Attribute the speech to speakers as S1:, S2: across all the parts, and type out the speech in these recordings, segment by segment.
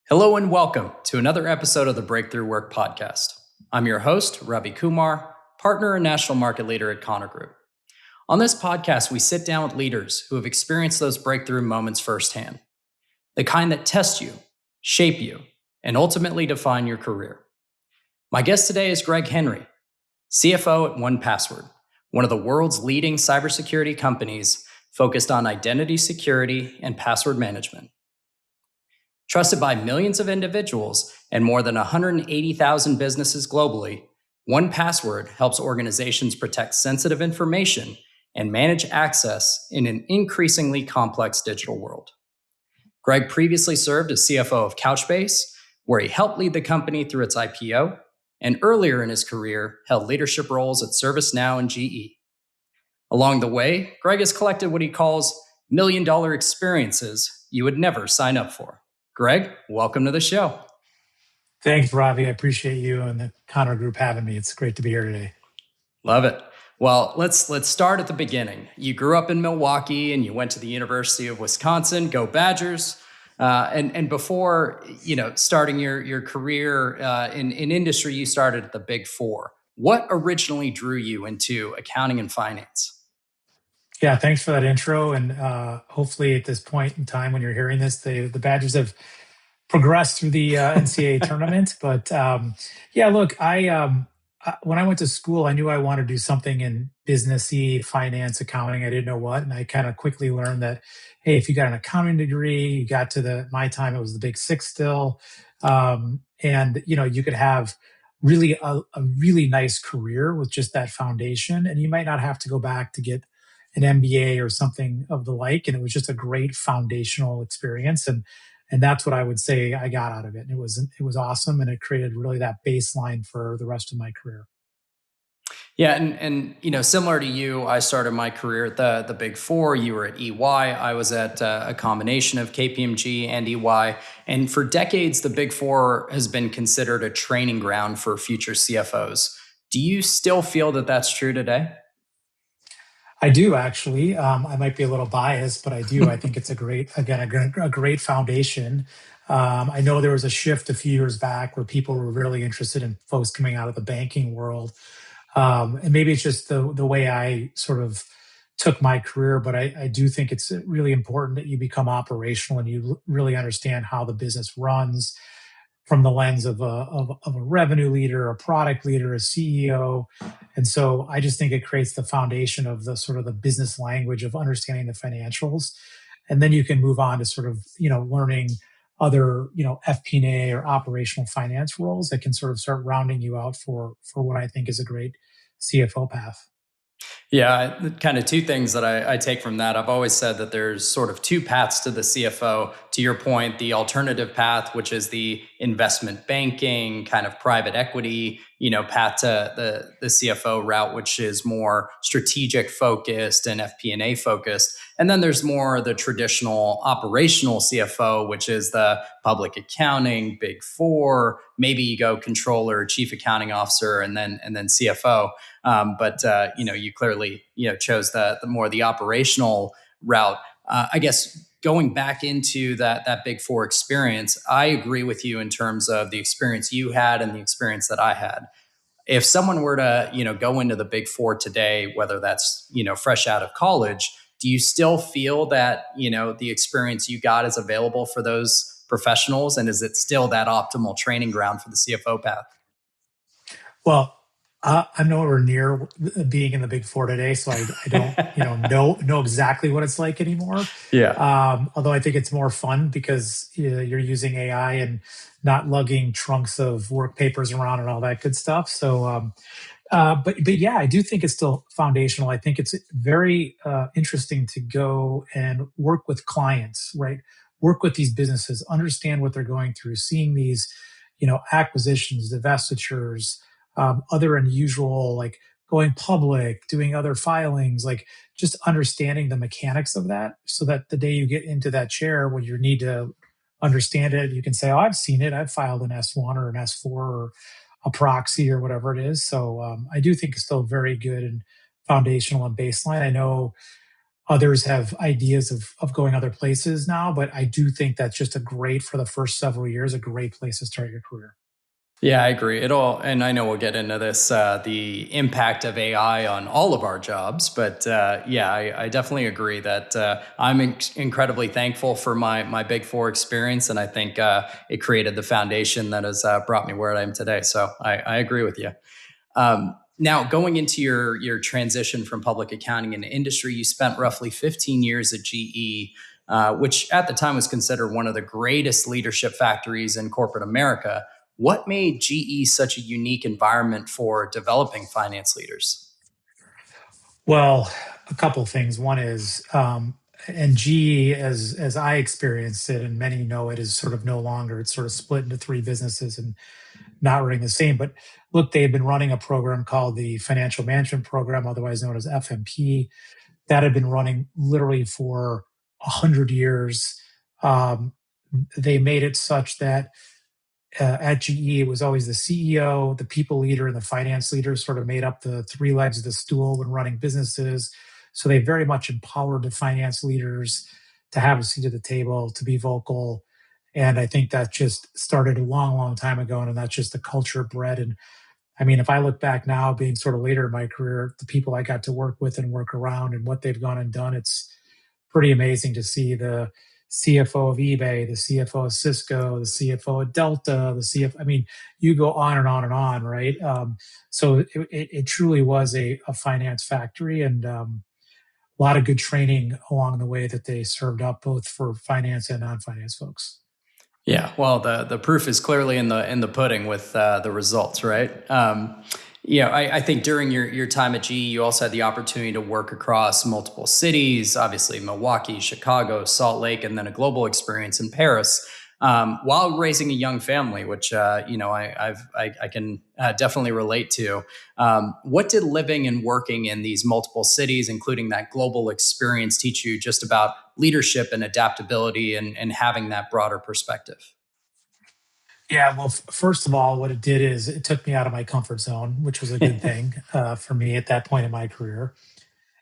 S1: Hello and welcome to another episode of the Breakthrough Work Podcast. I'm your host, Ravi Kumar, partner and national market leader at Connor Group. On this podcast, we sit down with leaders who have experienced those breakthrough moments firsthand, the kind that test you, shape you, and ultimately define your career. My guest today is Greg Henry, CFO at 1Password, one of the world's leading cybersecurity companies focused on identity security and password management. Trusted by millions of individuals and more than 180,000 businesses globally, 1Password helps organizations protect sensitive information and manage access in an increasingly complex digital world. Greg previously served as CFO of Couchbase, where he helped lead the company through its IPO, and earlier in his career held leadership roles at ServiceNow and GE. Along the way, Greg has collected what he calls million-dollar experiences you would never sign up for. Greg, welcome to the show.
S2: Thanks, Ravi. I appreciate you and the Connor Group having me. It's great to be here today.
S1: Love it. Well, let's start at the beginning. You grew up in Milwaukee and you went to the University of Wisconsin. Go Badgers! And before starting your career in industry, you started at the Big Four. What originally drew you into accounting and finance?
S2: Yeah, thanks for that intro. And hopefully, at this point in time when you're hearing this, the Badgers have progressed through the NCAA tournament. But look, when I went to school, I knew I wanted to do something in businessy, finance, accounting. I didn't know what, and I kind of quickly learned that, hey, if you got an accounting degree, you got to my time, it was the Big Six still, and you could have really a really nice career with just that foundation, and you might not have to go back to get an MBA or something of the like. And it was just a great foundational experience, and that's what I would say I got out of it. And it was awesome, and it created really that baseline for the rest of my career.
S1: Yeah, and similar to you, I started my career at the Big Four. You were at EY. I was at a combination of KPMG and EY. And for decades, the Big Four has been considered a training ground for future CFOs. Do you still feel that that's true today?
S2: I do actually. I might be a little biased, but I do. I think it's a great foundation. I know there was a shift a few years back where people were really interested in folks coming out of the banking world, and maybe it's just the way I sort of took my career. But I do think it's really important that you become operational and you really understand how the business runs from the lens of a revenue leader, a product leader, a CEO. And so I just think it creates the foundation of the sort of the business language of understanding the financials. And then you can move on to sort of, learning other, FP&A or operational finance roles that can sort of start rounding you out for what I think is a great CFO path.
S1: Yeah, kind of two things that I take from that. I've always said that there's sort of two paths to the CFO. To your point, the alternative path, which is the investment banking, kind of private equity, path to the CFO route, which is more strategic focused and FP&A focused. And then there's more the traditional operational CFO, which is the public accounting, Big Four. Maybe you go controller, chief accounting officer, and then CFO. But you clearly chose the operational route. I guess going back into that Big Four experience, I agree with you in terms of the experience you had and the experience that I had. If someone were to go into the Big Four today, whether that's fresh out of college, do you still feel that the experience you got is available for those professionals, and is it still that optimal training ground for the CFO path?
S2: Well, I'm nowhere near being in the Big Four today, so I don't know exactly what it's like anymore.
S1: Yeah.
S2: Although I think it's more fun because you're using AI and not lugging trunks of work papers around and all that good stuff. So, but yeah, I do think it's still foundational. I think it's very interesting to go and work with clients, right? Work with these businesses, understand what they're going through, seeing these, acquisitions, divestitures, other unusual, like going public, doing other filings, like just understanding the mechanics of that so that the day you get into that chair when you need to understand it, you can say, oh, I've seen it. I've filed an S1 or an S4 or a proxy or whatever it is. So I do think it's still very good and foundational and baseline. I know Others have ideas of going other places now, but I do think that's just a great, for the first several years, a great place to start your career.
S1: Yeah, I agree. It all, and I know we'll get into this, the impact of AI on all of our jobs. But yeah, I definitely agree that I'm incredibly thankful for my Big Four experience, and I think it created the foundation that has brought me where I am today. So I agree with you. Now, going into your transition from public accounting into industry, you spent roughly 15 years at GE, which at the time was considered one of the greatest leadership factories in corporate America. What made GE such a unique environment for developing finance leaders?
S2: Well, a couple things. One is, and GE, as I experienced it, and many know it, is sort of no longer. It's sort of split into three businesses and not running the same. But look, they had been running a program called the Financial Management Program, otherwise known as FMP, that had been running literally for 100 years. Um, they made it such that at GE, it was always the CEO, the people leader, and the finance leader sort of made up the three legs of the stool when running businesses. So they very much empowered the finance leaders to have a seat at the table, to be vocal. And I think that just started a long, long time ago. And that's just the culture bred. And I mean, if I look back now, being sort of later in my career, the people I got to work with and work around and what they've gone and done, it's pretty amazing to see the CFO of eBay, the CFO of Cisco, the CFO of Delta, the CFO. I mean, you go on and on and on, right? So it truly was a finance factory, and a lot of good training along the way that they served up both for finance and non-finance folks.
S1: Yeah, well, the proof is clearly in the pudding with the results, right? Yeah, I think during your time at GE, you also had the opportunity to work across multiple cities, obviously Milwaukee, Chicago, Salt Lake, and then a global experience in Paris, while raising a young family, which I can definitely relate to. What did living and working in these multiple cities, including that global experience, teach you just about leadership and adaptability and having that broader perspective?
S2: Yeah, well, first of all, what it did is it took me out of my comfort zone, which was a good thing for me at that point in my career.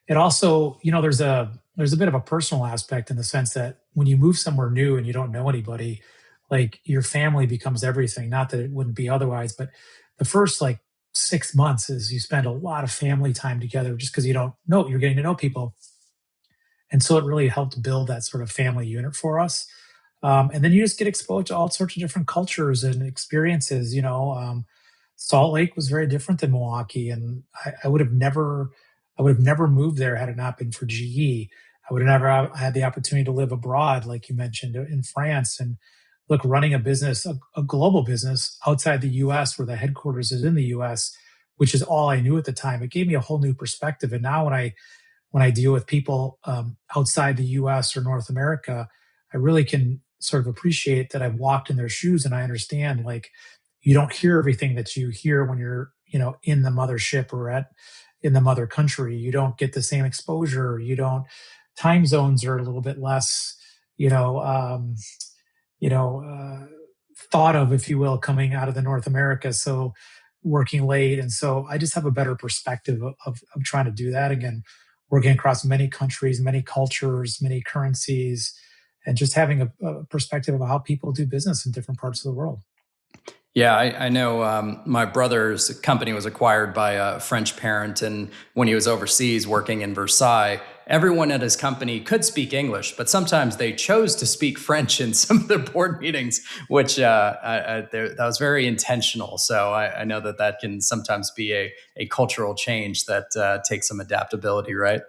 S2: It also, there's a bit of a personal aspect in the sense that when you move somewhere new and you don't know anybody, like your family becomes everything. Not that it wouldn't be otherwise, but the first like 6 months is you spend a lot of family time together just because you don't know, you're getting to know people. And so it really helped build that sort of family unit for us. And then you just get exposed to all sorts of different cultures and experiences. Salt Lake was very different than Milwaukee, and I would have never moved there had it not been for GE. I would have never had the opportunity to live abroad, like you mentioned, in France. And look, running a business, a global business outside the U.S., where the headquarters is in the U.S., which is all I knew at the time, it gave me a whole new perspective. And now when I deal with people outside the U.S. or North America, I really can sort of appreciate that I've walked in their shoes and I understand like you don't hear everything that you hear when you're in the mothership or at in the mother country. You don't get the same exposure. You don't. Time zones are a little bit less, you know, um, you know, thought of, if you will, coming out of the North America. So working late. And so I just have a better perspective of trying to do that again, working across many countries, many cultures, many currencies, and just having a perspective of how people do business in different parts of the world.
S1: Yeah, I know my brother's company was acquired by a French parent. And when he was overseas working in Versailles, everyone at his company could speak English, but sometimes they chose to speak French in some of their board meetings, which that was very intentional. So I know that can sometimes be a cultural change that takes some adaptability, right?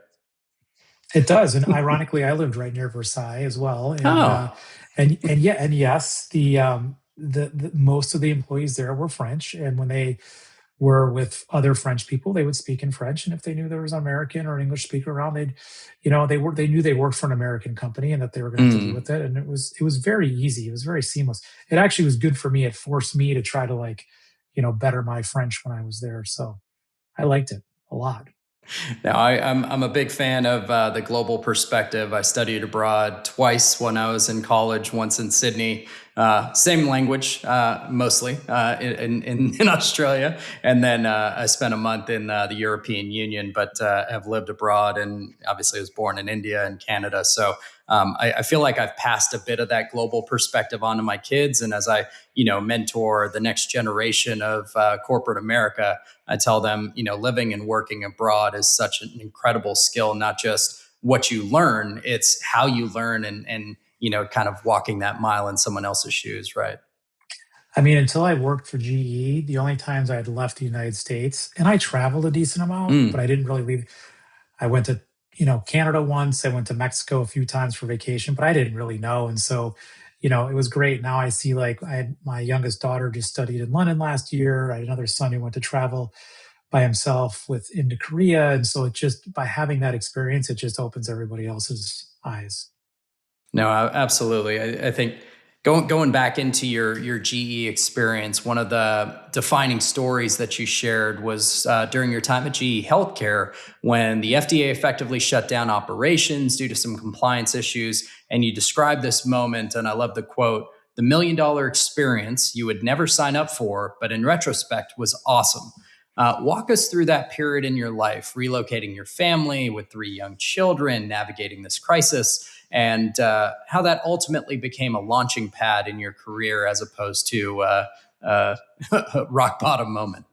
S2: It does, and ironically, I lived right near Versailles as well,
S1: Oh,
S2: and yeah, and yes, the most of the employees there were French, and when they were with other French people, they would speak in French, and if they knew there was an American or an English speaker around, they knew they worked for an American company and that they were going to have to deal
S1: mm.
S2: with it, and it was very easy, it was very seamless. It actually was good for me. It forced me to try to like, better my French when I was there, so I liked it a lot.
S1: Now, I'm a big fan of the global perspective. I studied abroad twice when I was in college, once in Sydney, Same language, mostly in Australia, and then I spent a month in the European Union, but have lived abroad, and obviously was born in India and Canada. So I feel like I've passed a bit of that global perspective on to my kids, and as I mentor the next generation of corporate America, I tell them living and working abroad is such an incredible skill, not just what you learn, it's how you learn and kind of walking that mile in someone else's shoes, right?
S2: I mean, until I worked for GE, the only times I had left the United States, and I traveled a decent amount, but
S1: Mm.
S2: I didn't really leave. I went to, Canada once. I went to Mexico a few times for vacation, but I didn't really know. And so, it was great. Now I see, like, I had my youngest daughter just studied in London last year. I had another son who went to travel by himself with into Korea. And so it just, by having that experience, it just opens everybody else's eyes.
S1: No, absolutely. I think going back into your GE experience, one of the defining stories that you shared was during your time at GE Healthcare when the FDA effectively shut down operations due to some compliance issues, and you described this moment. And I love the quote: "The $1 million experience you would never sign up for, but in retrospect was awesome." Walk us through that period in your life, relocating your family with 3 young children, navigating this crisis, and how that ultimately became a launching pad in your career as opposed to uh, rock bottom moment.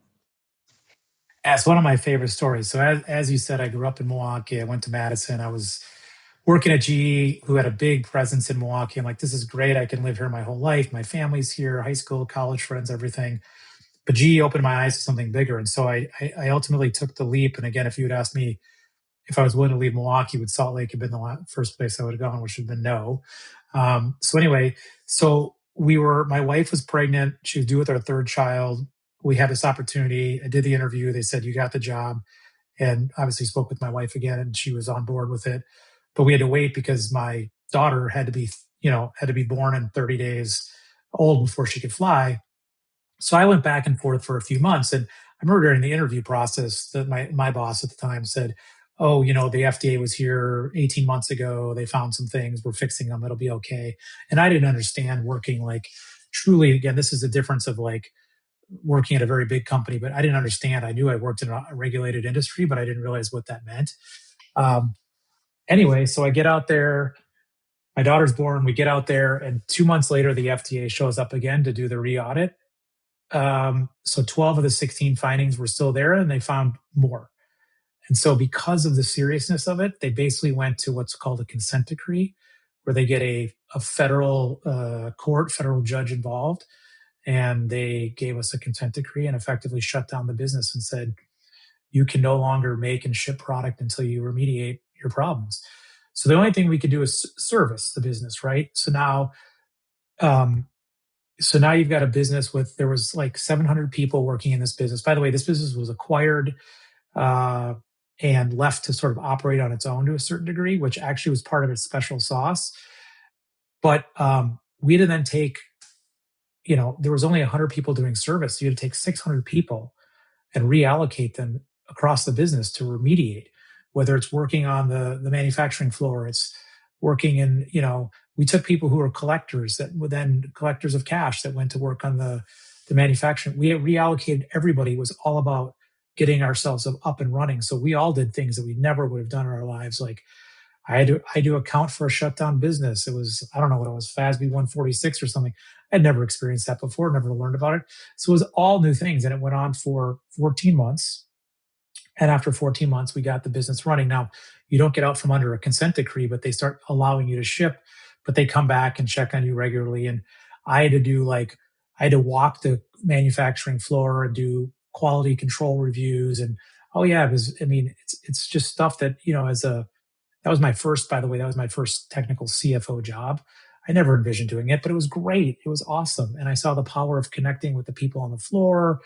S2: That's one of my favorite stories. So as you said, I grew up in Milwaukee. I went to Madison. I was working at GE, who had a big presence in Milwaukee. I'm like, this is great. I can live here my whole life. My family's here, high school, college friends, everything. But GE opened my eyes to something bigger. And so I ultimately took the leap. And again, if you had asked me if I was willing to leave Milwaukee, would Salt Lake have been the first place I would have gone, which would have been no. So anyway, so my wife was pregnant. She was due with our third child. We had this opportunity. I did the interview. They said, you got the job. And obviously spoke with my wife again, and she was on board with it. But we had to wait because my daughter had to be born in 30 days old before she could fly. So I went back and forth for a few months. And I remember during the interview process that my boss at the time said, "Oh, the FDA was here 18 months ago. They found some things. We're fixing them. It'll be okay." And I didn't understand working, like, truly, again, this is the difference of, like, working at a very big company, but I didn't understand. I knew I worked in a regulated industry, but I didn't realize what that meant. Um, anyway, so I get out there. My daughter's born. We get out there, and 2 months later, the FDA shows up again to do the re-audit. So 12 of the 16 findings were still there, and they found more. And so, because of the seriousness of it, they basically went to what's called a consent decree, where they get a federal court, federal judge involved, and they gave us a consent decree and effectively shut down the business and said, you can no longer make and ship product until you remediate your problems. So the only thing we could do is service the business, right? Um, so now you've got a business with, there was like 700 people working in this business. By the way, this business was acquired uh, and left to sort of operate on its own to a certain degree, which actually was part of its special sauce. But we had to then take, there was only 100 people doing service. So you had to take 600 people and reallocate them across the business to remediate, whether it's working on the manufacturing floor, it's working in, we took people who were collectors that were then collectors of cash that went to work on the manufacturing. We reallocated everybody. It was all about getting ourselves up and running. So we all did things that we never would have done in our lives. Like, I do account for a shutdown business. It was, I don't know what it was, FASB 146 or something. I'd never experienced that before, never learned about it. So it was all new things. And it went on for 14 months. And after 14 months, we got the business running. Now, you don't get out from under a consent decree, but they start allowing you to ship, but they come back and check on you regularly. And I had to do like, I had to walk the manufacturing floor and do quality control reviews. And oh yeah, it's just stuff that, that was my first, by the way, that was my first technical CFO job. I never envisioned doing it, but it was great. It was awesome. And I saw the power of connecting with the people on the floor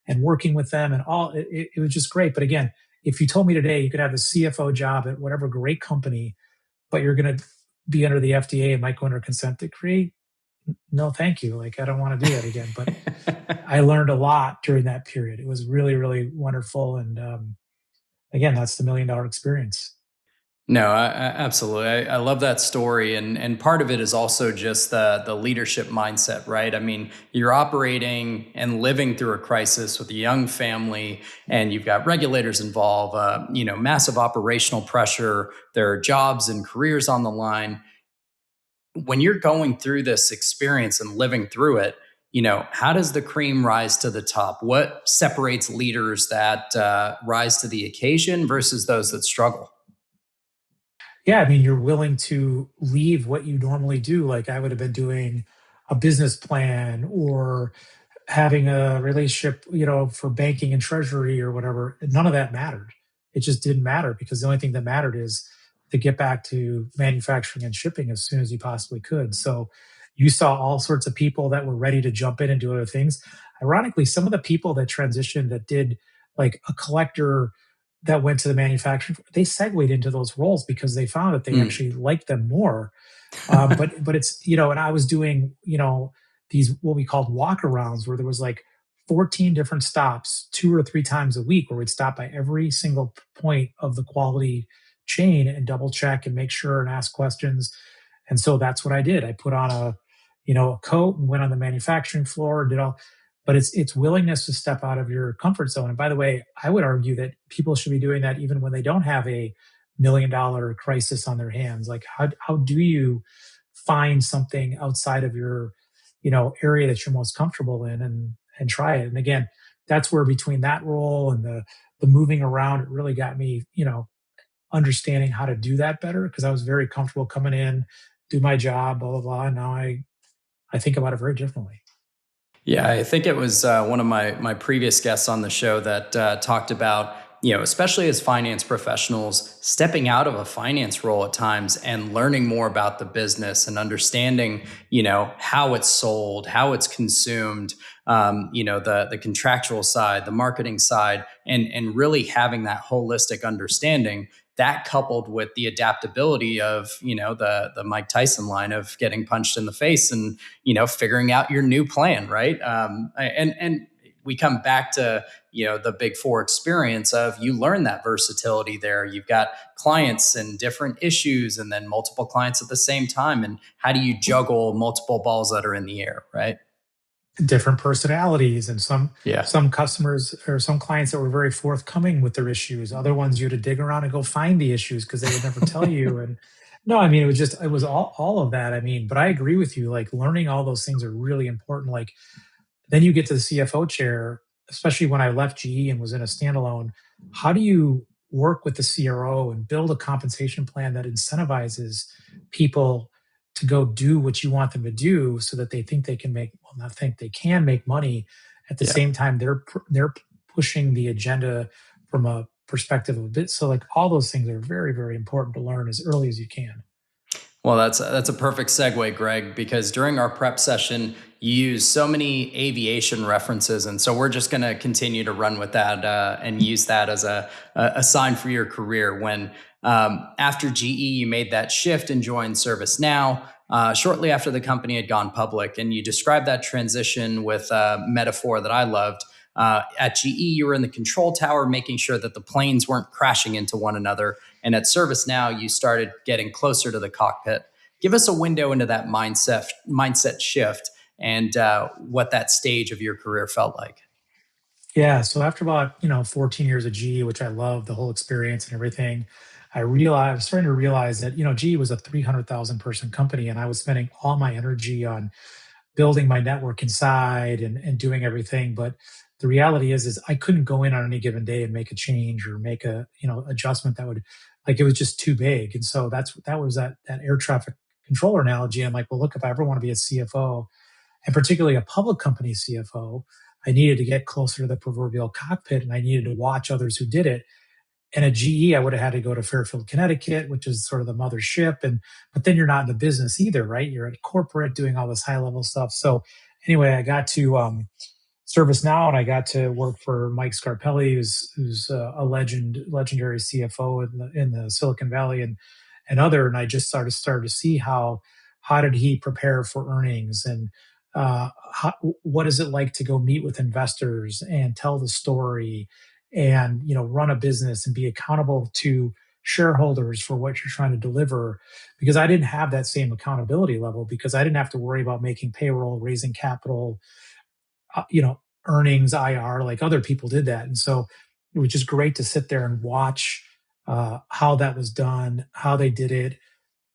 S2: and working with them and all. It was just great. But again, if you told me today you could have a CFO job at whatever great company, but you're going to be under the FDA and might go under consent decree, no, thank you. Like, I don't want to do that again. But I learned a lot during that period. It was really, really wonderful. And again, that's the $1 million experience.
S1: No, absolutely. I love that story, and part of it is also just the leadership mindset, right? I mean, you're operating and living through a crisis with a young family, and you've got regulators involved. Massive operational pressure. There are jobs and careers on the line. When you're going through this experience and living through it, how does the cream rise to the top? What separates leaders that rise to the occasion versus those that struggle?
S2: Yeah, I mean, you're willing to leave what you normally do. Like I would have been doing a business plan or having a relationship, for banking and treasury or whatever. None of that mattered. It just didn't matter because the only thing that mattered is to get back to manufacturing and shipping as soon as you possibly could. So you saw all sorts of people that were ready to jump in and do other things. Ironically, some of the people that transitioned that did like a collector that went to the manufacturing, they segued into those roles because they found that they
S1: Mm.
S2: actually liked them more. But it's, and I was doing, these what we called walk arounds where there was like 14 different stops 2 or 3 times a week where we'd stop by every single point of the quality chain and double check and make sure and ask questions. And so that's what I did. I put on a coat and went on the manufacturing floor and did all. But it's willingness to step out of your comfort zone. And by the way, I would argue that people should be doing that even when they don't have a $1 million crisis on their hands. Like how do you find something outside of your area that you're most comfortable in and try it? And again, that's where between that role and the moving around, it really got me understanding how to do that better because I was very comfortable coming in, do my job, blah blah blah. And now I think about it very differently.
S1: Yeah, I think it was one of my previous guests on the show that talked about, especially as finance professionals, stepping out of a finance role at times and learning more about the business and understanding, how it's sold, how it's consumed, the contractual side, the marketing side, and really having that holistic understanding. That coupled with the adaptability of, the Mike Tyson line of getting punched in the face and figuring out your new plan, right? And we come back to the Big Four experience of you learn that versatility there. You've got clients and different issues, and then multiple clients at the same time. And how do you juggle multiple balls that are in the air, right?
S2: Different personalities and some
S1: Yeah.
S2: some customers or some clients that were very forthcoming with their issues, other ones you had to dig around and go find the issues because they would never tell you. And no, I mean, it was all of that. I mean, but I agree with you, like learning all those things are really important. Like then you get to the CFO chair, especially when I left GE and was in a standalone. How do you work with the CRO and build a compensation plan that incentivizes people to go do what you want them to do so that they think they can make, well, not think, they can make money at the
S1: Yeah.
S2: same time they're pushing the agenda from a perspective of a bit. So like all those things are very, very important to learn as early as you can.
S1: Well, that's a perfect segue, Greg, because during our prep session, you use so many aviation references, and so we're just going to continue to run with that and use that as a sign for your career. When after GE, you made that shift and joined ServiceNow. Shortly after the company had gone public, and you described that transition with a metaphor that I loved. At GE, you were in the control tower, making sure that the planes weren't crashing into one another. And at ServiceNow, you started getting closer to the cockpit. Give us a window into that mindset shift and what that stage of your career felt like.
S2: Yeah. So after about, 14 years of GE, which I love the whole experience and everything, I was starting to realize that, GE was a 300,000 person company and I was spending all my energy on building my network inside and doing everything. But the reality is I couldn't go in on any given day and make a change or make a, adjustment that would like, it was just too big. And so that was that air traffic controller analogy. I'm like, well, look, if I ever want to be a CFO, and particularly a public company CFO, I needed to get closer to the proverbial cockpit and I needed to watch others who did it. And at GE, I would have had to go to Fairfield, Connecticut, which is sort of the mothership. And but then you're not in the business either, right? You're at corporate doing all this high level stuff. So anyway, I got to ServiceNow, and I got to work for Mike Scarpelli, who's a legendary CFO in the Silicon Valley and other. And I just started to see how did he prepare for earnings and what is it like to go meet with investors and tell the story and run a business and be accountable to shareholders for what you're trying to deliver, because I didn't have that same accountability level, because I didn't have to worry about making payroll, raising capital, earnings, IR, like other people did that. And so it was just great to sit there and watch how that was done, how they did it,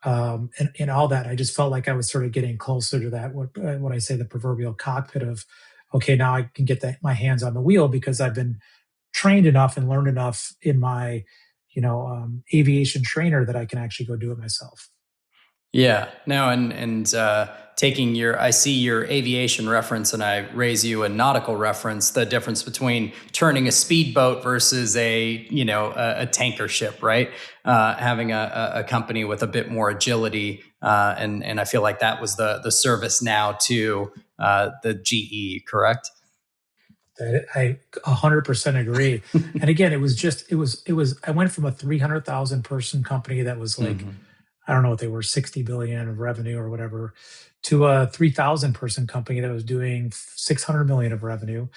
S2: and all that. I just felt like I was sort of getting closer to that. What I say, the proverbial cockpit of, okay, now I can get my hands on the wheel because I've been trained enough and learned enough in my, aviation trainer that I can actually go do it myself.
S1: Yeah, no, and taking I see your aviation reference, and I raise you a nautical reference. The difference between turning a speedboat versus a tanker ship, right? Having a company with a bit more agility, and I feel like that was the service now to the GE, correct?
S2: I 100% agree. And again, I went from a 300,000 person company that was like,
S1: Hmm.
S2: I don't know what they were, 60 billion of revenue or whatever, to a 3,000 person company that was doing 600 million of revenue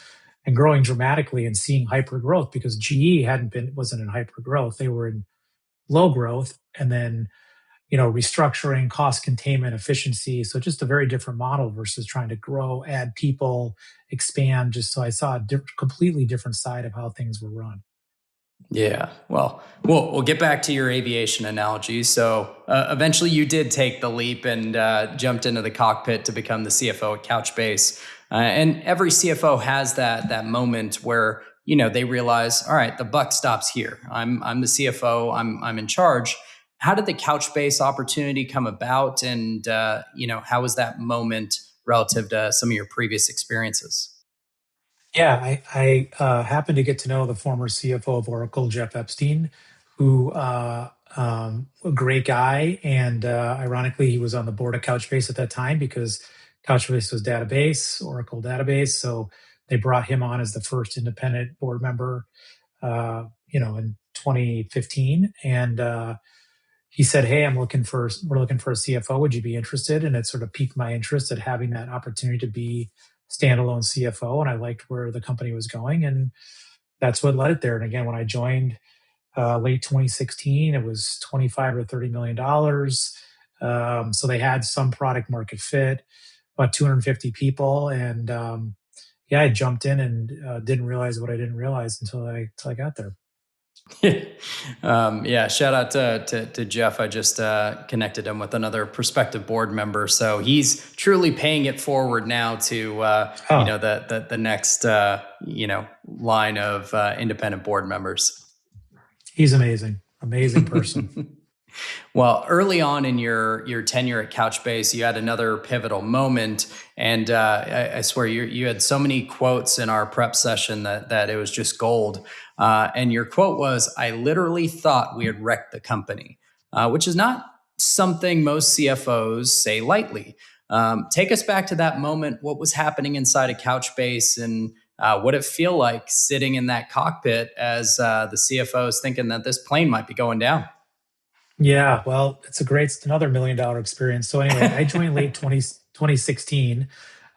S2: and growing dramatically and seeing hyper growth, because GE wasn't in hyper growth. They were in low growth, and then, restructuring, cost containment, efficiency. So just a very different model versus trying to grow, add people, expand. Just so I saw a completely different side of how things were run.
S1: Yeah, well, we'll get back to your aviation analogy. So eventually, you did take the leap and jumped into the cockpit to become the CFO at Couchbase. And every CFO has that moment where they realize, all right, the buck stops here. I'm the CFO. I'm in charge. How did the Couchbase opportunity come about, and how was that moment relative to some of your previous experiences?
S2: Yeah, I happened to get to know the former CFO of Oracle, Jeff Epstein, who a great guy, and ironically, he was on the board of Couchbase at that time because Couchbase was database, Oracle database. So they brought him on as the first independent board member, in 2015, and he said, "Hey, we're looking for a CFO. Would you be interested?" And it sort of piqued my interest at having that opportunity to be standalone CFO. And I liked where the company was going, and that's what led it there. And again, when I joined late 2016, it was 25 or $30 million. So they had some product market fit, about 250 people, and yeah, I jumped in and didn't realize what I didn't realize until I got there.
S1: Yeah, shout out to Jeff. I just connected him with another prospective board member, so he's truly paying it forward now to
S2: Oh,
S1: the next line of independent board members.
S2: he's amazing, amazing person.
S1: Well, early on in your tenure at Couchbase, you had another pivotal moment, and I swear you had so many quotes in our prep session that it was just gold. And your quote was, "I literally thought we had wrecked the company," which is not something most CFOs say lightly. Take us back to that moment. What was happening inside of Couchbase, and what it feel like sitting in that cockpit as the CFO is thinking that this plane might be going down?
S2: Yeah, well, it's another $1 million experience. So anyway, I joined late 2016.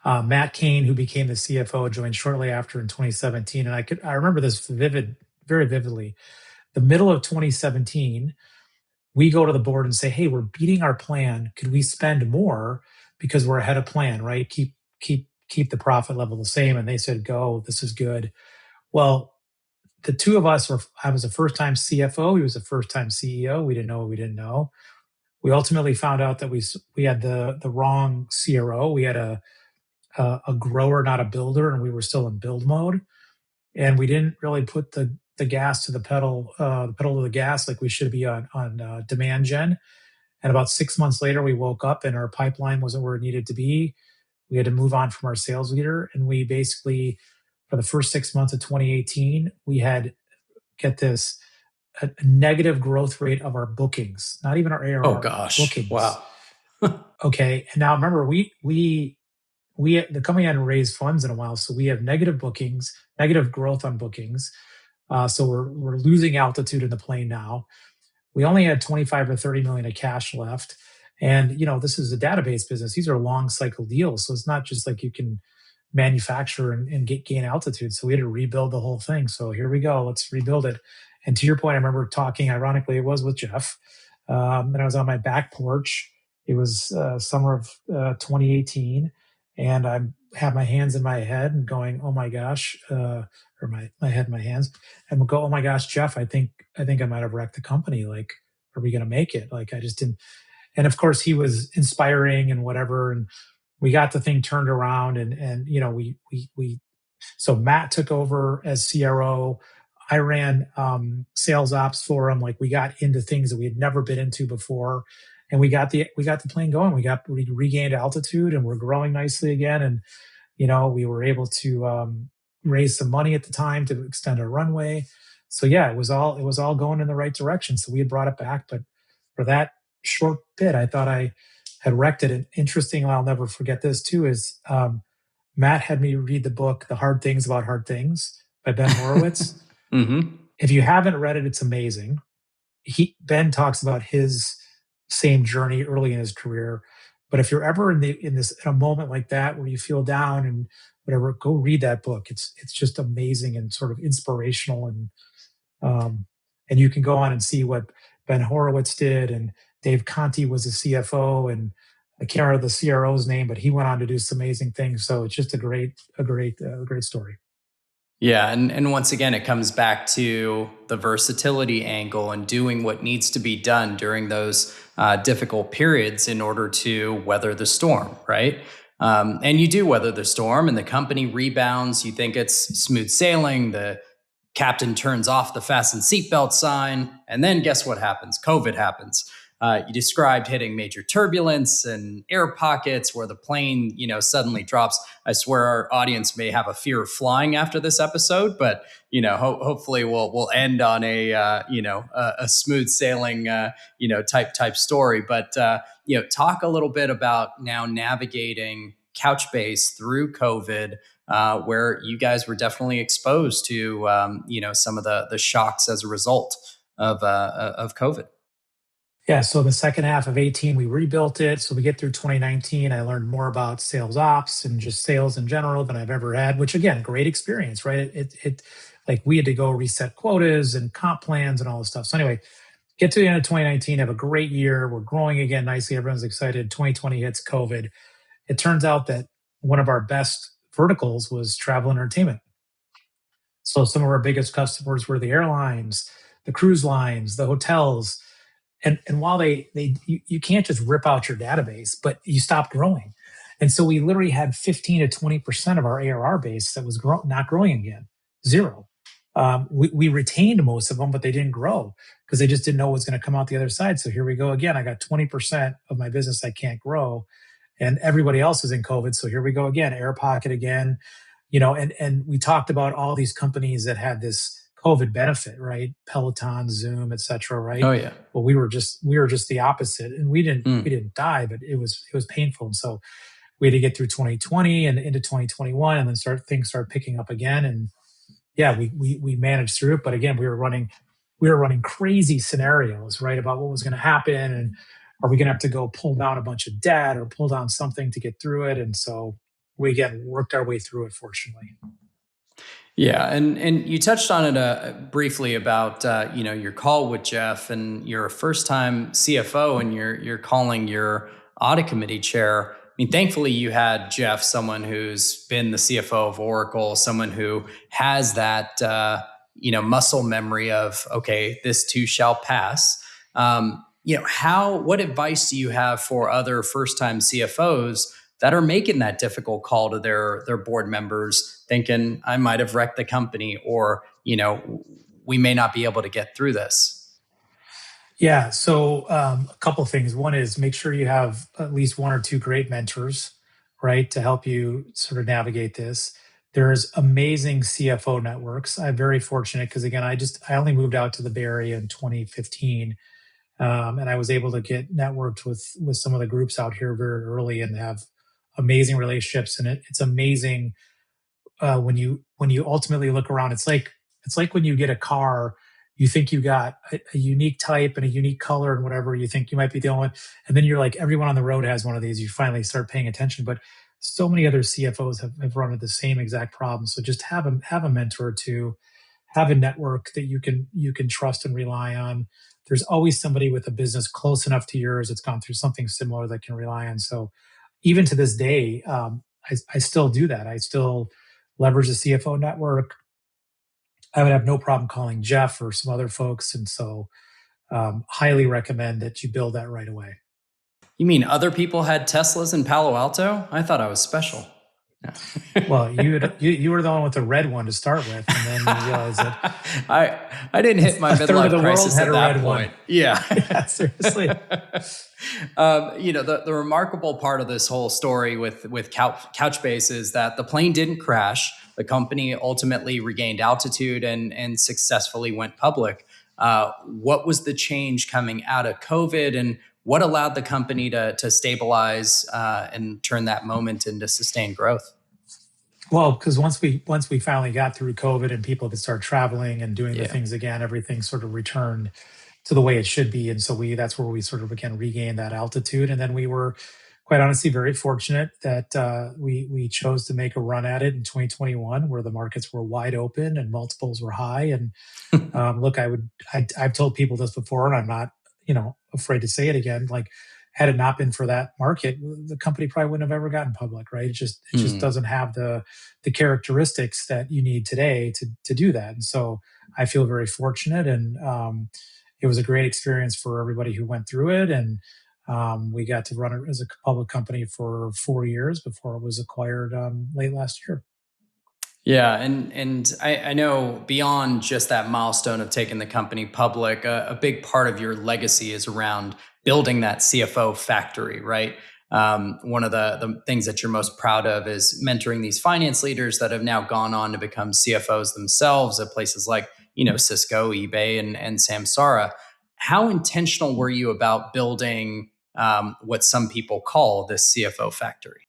S2: Matt Kane, who became the CFO, joined shortly after in 2017. And I remember this very vividly. The middle of 2017, we go to the board and say, "Hey, we're beating our plan. Could we spend more because we're ahead of plan, right? Keep the profit level the same." And they said, "Go, this is good." Well, the two of us I was a first time CFO. He was a first time CEO. We didn't know what we didn't know. We ultimately found out that we had the wrong CRO. We had a grower, not a builder, and we were still in build mode. And we didn't really put the gas to the pedal to the gas like we should be on demand gen. And about 6 months later, we woke up and our pipeline wasn't where it needed to be. We had to move on from our sales leader, and we basically, for the first 6 months of 2018, we had, get this, a negative growth rate of our bookings, not even our
S1: Oh
S2: ARR,
S1: gosh.
S2: bookings.
S1: Wow.
S2: Okay. And now remember, the company hadn't raised funds in a while, so we have negative bookings, negative growth on bookings. So we're losing altitude in the plane now. We only had 25 or 30 million of cash left. And this is a database business. These are long cycle deals. So it's not just like you can manufacture and gain altitude. So we had to rebuild the whole thing. So here we go. Let's rebuild it. And to your point, I remember talking, ironically, it was with Jeff. And I was on my back porch. It was summer of 2018. And I had my hands in my head and going, oh my gosh, or my head in my hands. And we'll go, oh my gosh, Jeff, I think I might have wrecked the company. Like, are we going to make it? Like, I just didn't. And of course, he was inspiring and whatever. And we got the thing turned around. And we so Matt took over as CRO. I ran sales ops for him. Like we got into things that we had never been into before, and we got the plane going. We regained altitude, and we're growing nicely again. And we were able to raise some money at the time to extend our runway. So yeah, it was all going in the right direction. So we had brought it back, but for that short bit, I thought I had wrecked it. And interesting, I'll never forget this too, is Matt had me read the book The Hard Things About Hard Things by Ben Horowitz.
S1: Mm-hmm.
S2: If you haven't read it, it's amazing. Ben talks about his same journey early in his career. But if you're ever in a moment like that where you feel down and whatever, go read that book. It's just amazing and sort of inspirational, um, and you can go on and see what Ben Horowitz did, and Dave Conti was the CFO, and I can't remember the CRO's name, but he went on to do some amazing things. So it's just a great story.
S1: Yeah, and once again, it comes back to the versatility angle and doing what needs to be done during those difficult periods in order to weather the storm, right? And you do weather the storm, and the company rebounds. You think it's smooth sailing. The captain turns off the fasten seatbelt sign, and then guess what happens? COVID happens. You described hitting major turbulence and air pockets where the plane, suddenly drops. I swear our audience may have a fear of flying after this episode, but hopefully we'll end on a smooth sailing type story. But talk a little bit about now navigating Couchbase through COVID, where you guys were definitely exposed to some of the shocks as a result of COVID.
S2: Yeah, so the second half of 18, we rebuilt it. So we get through 2019. I learned more about sales ops and just sales in general than I've ever had, which again, great experience, right? Like we had to go reset quotas and comp plans and all this stuff. So anyway, get to the end of 2019, have a great year. We're growing again nicely. Everyone's excited. 2020 hits COVID. It turns out that one of our best verticals was travel and entertainment. So some of our biggest customers were the airlines, the cruise lines, the hotels, and while you can't just rip out your database, but you stop growing. And so we literally had 15 to 20% of our ARR base that was not growing again, zero. We retained most of them, but they didn't grow because they just didn't know what was going to come out the other side. So here we go again. I got 20% of my business I can't grow, and everybody else is in COVID. So here we go again, air pocket again. And we talked about all these companies that had this COVID benefit, right? Peloton, Zoom, et cetera, right?
S1: Oh yeah.
S2: Well, we were just the opposite, and we didn't
S1: Mm.
S2: we didn't die, but it was painful. And so we had to get through 2020 and into 2021, and then things start picking up again. And yeah, we managed through it. But again, we were running crazy scenarios, right, about what was going to happen, and are we going to have to go pull down a bunch of debt or pull down something to get through it? And so we again worked our way through it, fortunately.
S1: Yeah, and you touched on it briefly about your call with Jeff, and you're a first time CFO, and you're calling your audit committee chair. I mean, thankfully you had Jeff, someone who's been the CFO of Oracle, someone who has that muscle memory of, okay, this too shall pass. What advice do you have for other first time CFOs that are making that difficult call to their board members, thinking I might have wrecked the company, or we may not be able to get through this?
S2: Yeah. So a couple of things. One is make sure you have at least one or two great mentors, right, to help you sort of navigate this. There's amazing CFO networks. I'm very fortunate because again, I only moved out to the Bay Area in 2015, and I was able to get networked with some of the groups out here very early and have amazing relationships. And it's amazing when you ultimately look around. It's like when you get a car, you think you got a unique type and a unique color and whatever. You think you might be the only one, and then you're like, everyone on the road has one of these. You finally start paying attention, but so many other CFOs have run into the same exact problem. So just have a mentor or two, have a network that you can trust and rely on. There's always somebody with a business close enough to yours that's gone through something similar that can rely on. So even to this day, I still do that. I still leverage the CFO network. I would have no problem calling Jeff or some other folks. And so highly recommend that you build that right away.
S1: You mean other people had Teslas in Palo Alto? I thought I was special.
S2: Well, you were the one with the red one to start with, and then you realize that
S1: I didn't hit my
S2: a third of
S1: midlife
S2: the world
S1: crisis
S2: had
S1: at
S2: a
S1: that
S2: red
S1: point.
S2: one.
S1: Yeah.
S2: Yeah, seriously.
S1: The remarkable part of this whole story with Couchbase is that the plane didn't crash. The company ultimately regained altitude and successfully went public. What was the change coming out of COVID, and what allowed the company to stabilize and turn that moment into sustained growth?
S2: Well, because once we finally got through COVID and people could start traveling and doing the
S1: Yeah.
S2: things again, everything sort of returned to the way it should be, and so we that's where we sort of again regained that altitude. And then we were quite honestly very fortunate that we chose to make a run at it in 2021, where the markets were wide open and multiples were high. And look, I've told people this before, and I'm not, afraid to say it again. Like, had it not been for that market, the company probably wouldn't have ever gotten public, right? It just
S1: Hmm.
S2: doesn't have the characteristics that you need today to do that. And so I feel very fortunate, and it was a great experience for everybody who went through it. And we got to run it as a public company for 4 years before it was acquired late last year.
S1: Yeah, and I know beyond just that milestone of taking the company public, a big part of your legacy is around building that CFO factory, right? One of the things that you're most proud of is mentoring these finance leaders that have now gone on to become CFOs themselves at places like Cisco, eBay, and Samsara. How intentional were you about building what some people call this CFO factory?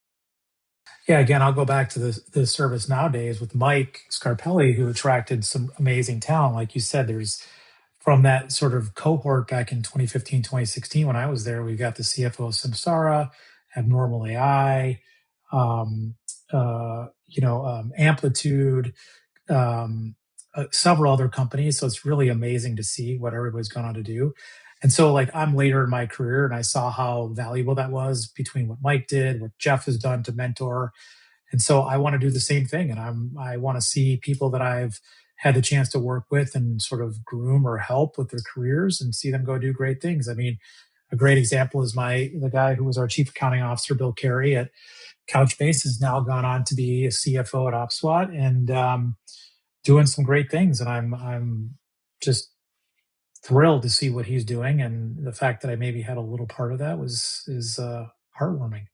S2: Yeah, again, I'll go back to the service nowadays with Mike Scarpelli, who attracted some amazing talent. Like you said, there's from that sort of cohort back in 2015, 2016, when I was there, we got the CFO of Samsara, Abnormal AI, um, Amplitude, several other companies. So it's really amazing to see what everybody's gone on to do. And so, like, I'm later in my career, and I saw how valuable that was between what Mike did, what Jeff has done to mentor, and so I want to do the same thing. And I want to see people that I've had the chance to work with and sort of groom or help with their careers and see them go do great things. I mean, a great example is the guy who was our chief accounting officer, Bill Carey at Couchbase, has now gone on to be a CFO at OpSWAT and doing some great things. And I'm just thrilled to see what he's doing. And the fact that I maybe had a little part of that was is heartwarming.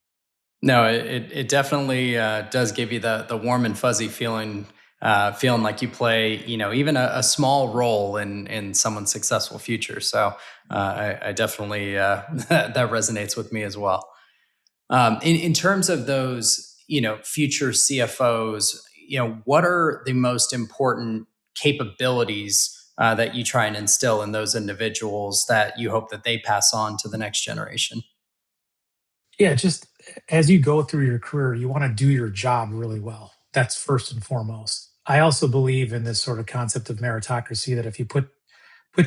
S1: No, it definitely does give you the warm and fuzzy feeling, feeling like you play, even a small role in someone's successful future. So I definitely that resonates with me as well. In terms of those, future CFOs, what are the most important capabilities that you try and instill in those individuals that you hope that they pass on to the next generation?
S2: Yeah, just as you go through your career, you want to do your job really well. That's first and foremost. I also believe in this sort of concept of meritocracy that if you put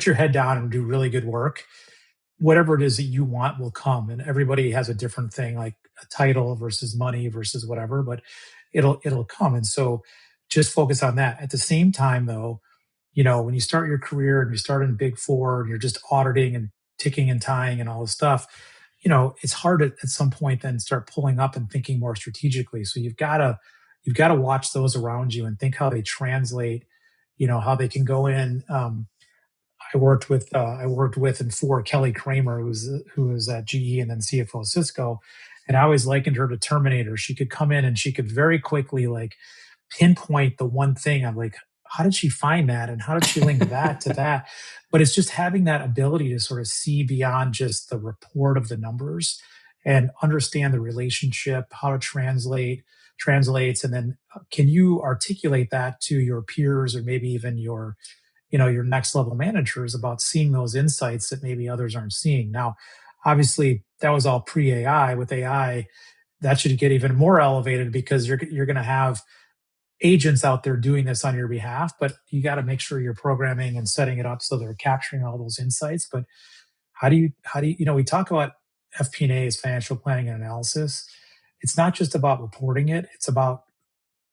S2: your head down and do really good work, whatever it is that you want will come. And everybody has a different thing, like a title versus money versus whatever, but it'll come. And so just focus on that. At the same time, though, when you start your career and you start in Big Four and you're just auditing and ticking and tying and all this stuff, it's hard to, at some point then start pulling up and thinking more strategically. So you've got to watch those around you and think how they translate, how they can go in. I worked with and for Kelly Kramer, who was at GE and then CFO of Cisco, and I always likened her to Terminator. She could come in and she could very quickly like pinpoint the one thing. I'm like, how did she find that, and how did she link that to that? But it's just having that ability to sort of see beyond just the report of the numbers and understand the relationship, how to translates, and then can you articulate that to your peers or maybe even your next level managers about seeing those insights that maybe others aren't seeing. Now, obviously, that was all pre AI. With AI, that should get even more elevated because you're going to have agents out there doing this on your behalf, but you got to make sure you're programming and setting it up so they're capturing all those insights. But we talk about FP&A as financial planning and analysis. It's not just about reporting it. It's about,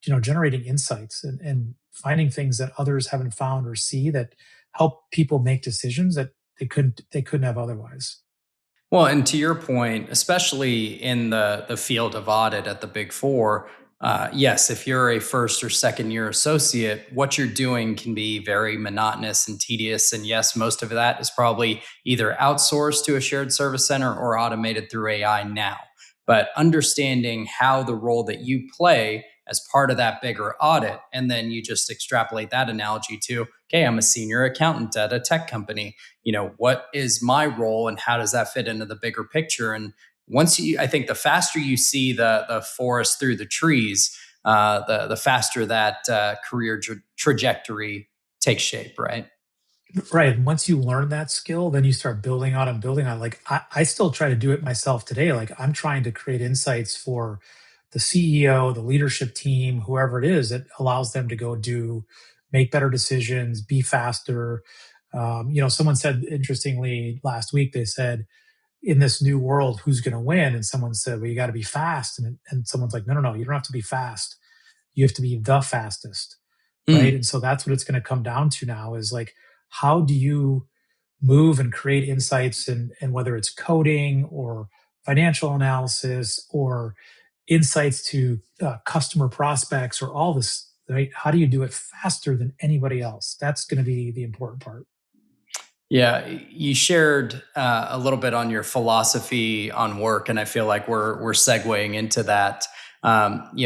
S2: generating insights and finding things that others haven't found or see that help people make decisions that they couldn't have otherwise.
S1: Well, and to your point, especially in the field of audit at the Big Four, yes, if you're a first or second year associate, what you're doing can be very monotonous and tedious. And yes, most of that is probably either outsourced to a shared service center or automated through AI now. But understanding how the role that you play as part of that bigger audit, and then you just extrapolate that analogy to, okay, I'm a senior accountant at a tech company. What is my role and how does that fit into the bigger picture? And I think the faster you see the forest through the trees, the faster that career trajectory takes shape, right?
S2: Right. And once you learn that skill, then you start building on and building on. Like I still try to do it myself today. Like I'm trying to create insights for the CEO, the leadership team, whoever it is, that allows them to make better decisions, be faster. Someone said interestingly last week, they said, in this new world, who's going to win? And someone said, well, you got to be fast. And someone's like, no, no, no, you don't have to be fast. You have to be the fastest. Right.
S1: Mm.
S2: And so that's what it's going to come down to now is like, how do you move and create insights and whether it's coding or financial analysis or insights to customer prospects or all this, right? How do you do it faster than anybody else? That's going to be the important part.
S1: Yeah, you shared a little bit on your philosophy on work, and I feel like we're segueing into that.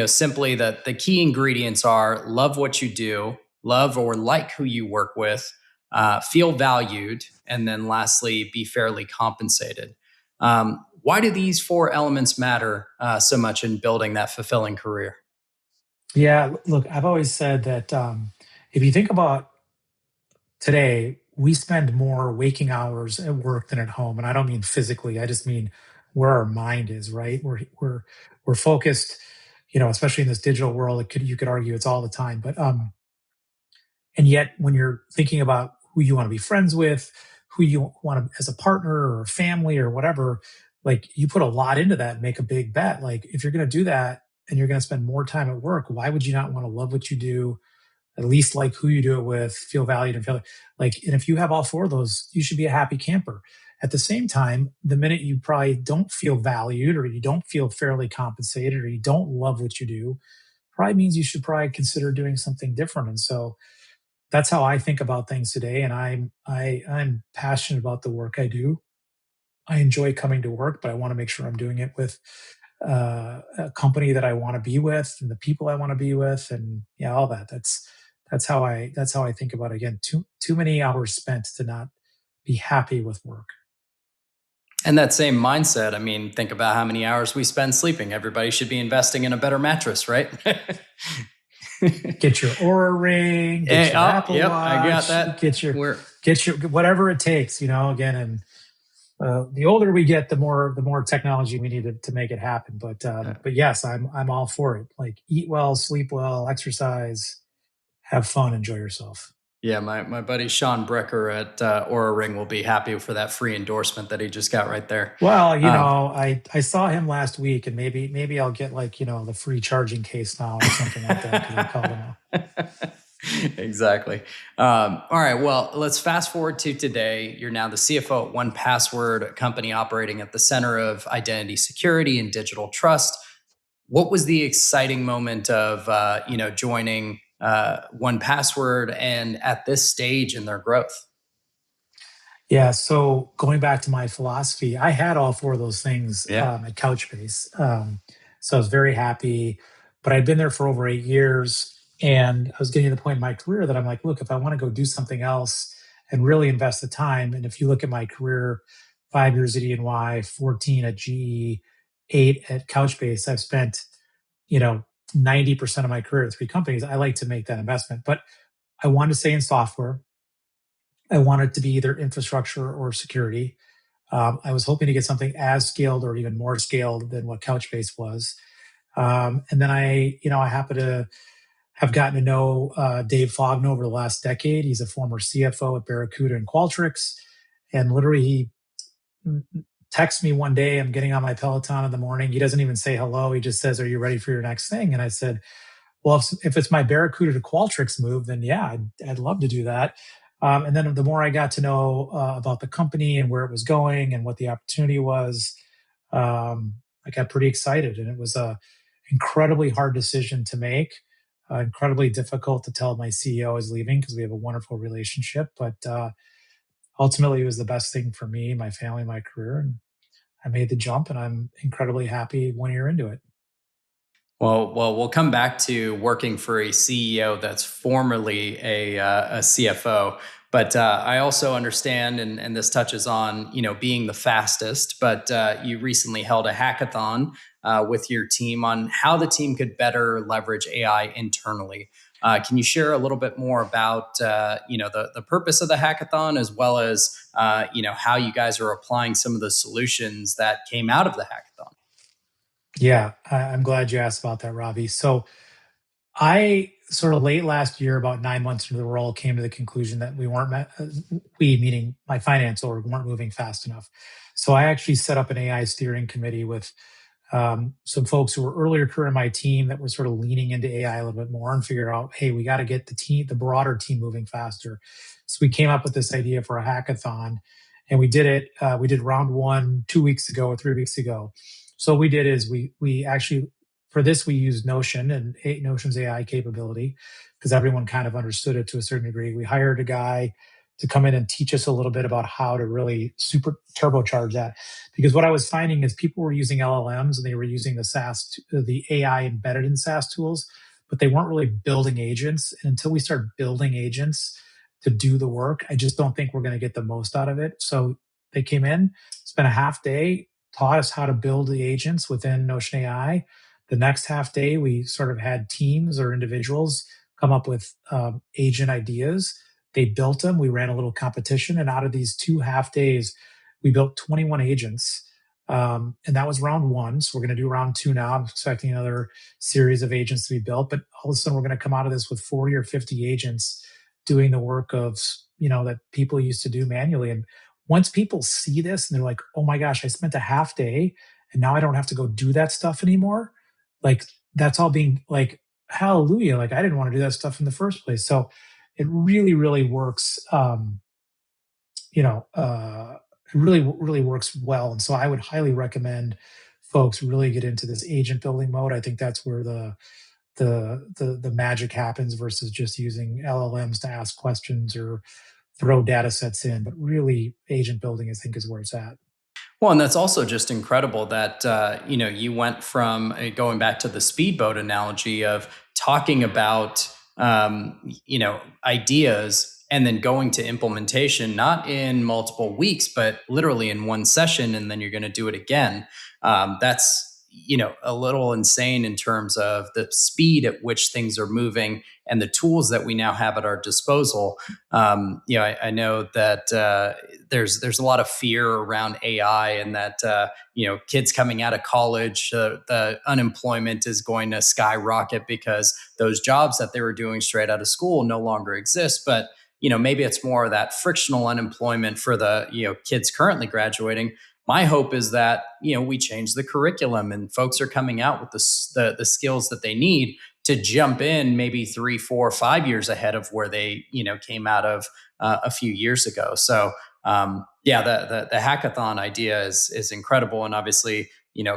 S1: Simply that the key ingredients are love what you do, love or like who you work with, feel valued, and then lastly, be fairly compensated. Why do these four elements matter so much in building that fulfilling career?
S2: Yeah, look, I've always said that if you think about today, we spend more waking hours at work than at home, and I don't mean physically. I just mean where our mind is. Right, we're focused. Especially in this digital world, you could argue it's all the time. But and yet, when you're thinking about who you want to be friends with, who you want to as a partner or a family or whatever, like you put a lot into that and make a big bet. Like if you're going to do that and you're going to spend more time at work, why would you not want to love what you do? At least like who you do it with, feel valued and feel like, and if you have all four of those, you should be a happy camper. At the same time, the minute you probably don't feel valued or you don't feel fairly compensated or you don't love what you do, probably means you should probably consider doing something different. And so that's how I think about things today. And I'm passionate about the work I do. I enjoy coming to work, but I want to make sure I'm doing it with a company that I want to be with and the people I want to be with, and yeah, all that. That's how I think about it. Again, too many hours spent to not be happy with work.
S1: And that same mindset, I mean, think about how many hours we spend sleeping. Everybody should be investing in a better mattress, right?
S2: Get your Aura ring, get your
S1: Oh,
S2: Apple
S1: yep, I got
S2: Watch,
S1: that. We're
S2: get your whatever it takes. Again, and the older we get, the more technology we need to make it happen. But yes, I'm all for it. Like eat well, sleep well, exercise, have fun, enjoy yourself.
S1: Yeah, my buddy Sean Brecker at Aura Ring will be happy for that free endorsement that he just got right there.
S2: Well,
S1: Um,
S2: I saw him last week, and maybe I'll get like the free charging case now or something like that because I called him out.
S1: exactly. All right. Well, let's fast forward to today. You're now the CFO at 1Password, a company operating at the center of identity security and digital trust. What was the exciting moment of joining 1Password and at this stage in their growth?
S2: Yeah. So going back to my philosophy, I had all four of those things
S1: Yeah.
S2: at Couchbase. So I was very happy, but I'd been there for over 8 years, and I was getting to the point in my career that I'm like, look, if I want to go do something else and really invest the time, and if you look at my career, 5 years at E&Y, 14 at GE, 8 at Couchbase, I've spent 90% of my career at three companies. I like to make that investment, but I wanted to stay in software. I wanted to be either infrastructure or security. I was hoping to get something as scaled or even more scaled than what Couchbase was. And then I happened to have gotten to know Dave Fogno over the last decade. He's a former CFO at Barracuda and Qualtrics. And literally, he texts me one day. I'm getting on my Peloton in the morning. He doesn't even say hello. He just says, "Are you ready for your next thing?" And I said, "Well, if it's my Barracuda to Qualtrics move, then yeah, I'd love to do that." And then the more I got to know about the company and where it was going and what the opportunity was, I got pretty excited. And it was a incredibly hard decision to make, incredibly difficult to tell my CEO is leaving because we have a wonderful relationship. But ultimately, it was the best thing for me, my family, my career. And I made the jump, and I'm incredibly happy 1 year into it.
S1: Well, we'll come back to working for a CEO that's formerly a CFO. But I also understand, and this touches on being the fastest. But you recently held a hackathon with your team on how the team could better leverage AI internally. Can you share a little bit more about the purpose of the hackathon, as well as how you guys are applying some of the solutions that came out of the hackathon?
S2: Yeah, I'm glad you asked about that, Ravi. So I sort of late last year, about 9 months into the role, came to the conclusion that we weren't, we meaning my finance org, weren't moving fast enough. So I actually set up an AI steering committee with some folks who were earlier career in my team that were sort of leaning into AI a little bit more and figure out, hey, we got to get the broader team moving faster. So we came up with this idea for a hackathon, and we did it. We did round one 2 weeks ago or 3 weeks ago. So what we did is we actually for this we used Notion and Notion's AI capability because everyone kind of understood it to a certain degree. We hired a guy to come in and teach us a little bit about how to really super turbocharge that. Because what I was finding is people were using LLMs and they were using the AI embedded in SaaS tools, but they weren't really building agents. And until we start building agents to do the work, I just don't think we're going to get the most out of it. So they came in, spent a half day, taught us how to build the agents within Notion AI. The next half day, we sort of had teams or individuals come up with agent ideas. They built them. We ran a little competition. And out of these 2 half days, we built 21 agents. And that was round one. So we're going to do round two now. I'm expecting another series of agents to be built. But all of a sudden, we're going to come out of this with 40 or 50 agents doing the work of, that people used to do manually. And once people see this and they're like, oh my gosh, I spent a half day and now I don't have to go do that stuff anymore. Like that's all being like, hallelujah. Like I didn't want to do that stuff in the first place. So it really, really works. You know, it really, really works well. And so I would highly recommend folks really get into this agent building mode. I think that's where the magic happens versus just using LLMs to ask questions or throw data sets in. But really, agent building, I think, is where it's at.
S1: Well, and that's also just incredible that you went from going back to the speedboat analogy of talking about ideas and then going to implementation, not in multiple weeks, but literally in one session, and then you're going to do it again. That's a little insane in terms of the speed at which things are moving and the tools that we now have at our disposal. I know that there's a lot of fear around AI, and that kids coming out of college, the unemployment is going to skyrocket because those jobs that they were doing straight out of school no longer exist. But maybe it's more of that frictional unemployment for the kids currently graduating. My hope is that we change the curriculum and folks are coming out with the skills that they need to jump in maybe 3, 4, 5 years ahead of where they came out of a few years ago. So the hackathon idea is incredible, and obviously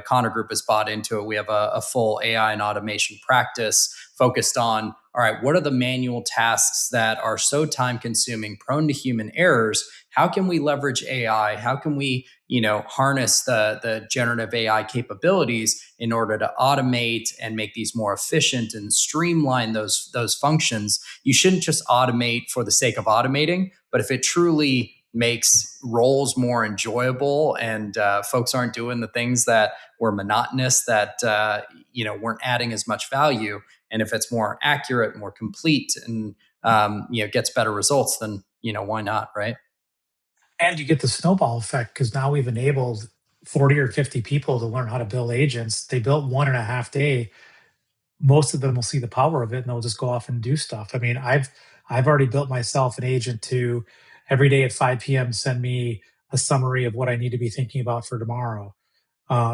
S1: Connor Group has bought into it. We have a full AI and automation practice focused on, all right, what are the manual tasks that are so time consuming, prone to human errors? How can we leverage AI? How can we harness the generative AI capabilities in order to automate and make these more efficient and streamline those functions? You shouldn't just automate for the sake of automating, but if it truly makes roles more enjoyable and folks aren't doing the things that were monotonous, that weren't adding as much value, and if it's more accurate, more complete, and gets better results, then why not, right?
S2: And you get the snowball effect because now we've enabled 40 or 50 people to learn how to build agents. They built 1.5 day. most of them will see the power of it and they'll just go off and do stuff. I mean, I've already built myself an agent to every day at 5 p.m. send me a summary of what I need to be thinking about for tomorrow.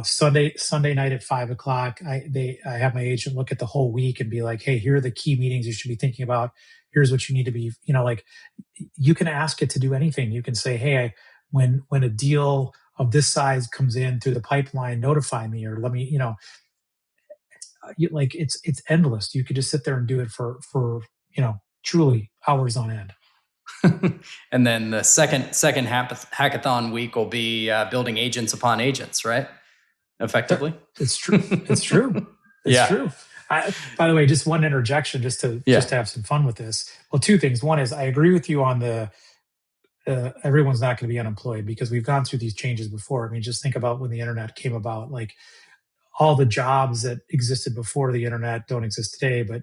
S2: Sunday night at 5 o'clock, I have my agent look at the whole week and be like, hey, here are the key meetings you should be thinking about. Here's what you need to be, like you can ask it to do anything. You can say, hey, when a deal of this size comes in through the pipeline, notify me or let me, like it's endless. You could just sit there and do it for truly hours on end.
S1: And then the second hackathon week will be building agents upon agents, right? Effectively.
S2: It's true. It's true. It's true. By the way, just one interjection, just to have some fun with this. Well, two things. One is I agree with you on the everyone's not going to be unemployed because we've gone through these changes before. I mean, just think about when the internet came about. Like all the jobs that existed before the internet don't exist today, but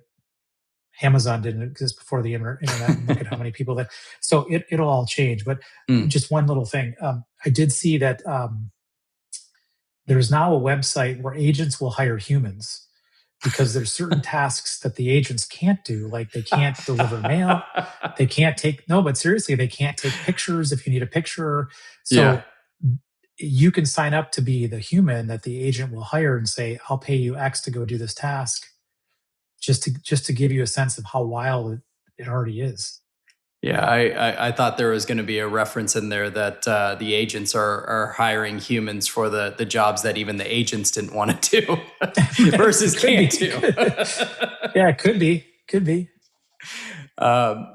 S2: Amazon didn't exist before the internet. And look at how many people that. So it'll all change. But just one little thing. I did see that there's now a website where agents will hire humans because there's certain tasks that the agents can't do. Like they can't deliver mail. They can't but seriously, they can't take pictures if you need a picture. So you can sign up to be the human that the agent will hire and say, I'll pay you X to go do this task. Just to give you a sense of how wild it already is.
S1: Yeah, I thought there was going to be a reference in there that the agents are hiring humans for the jobs that even the agents didn't want to do versus can't do.
S2: Yeah, it could be.
S1: I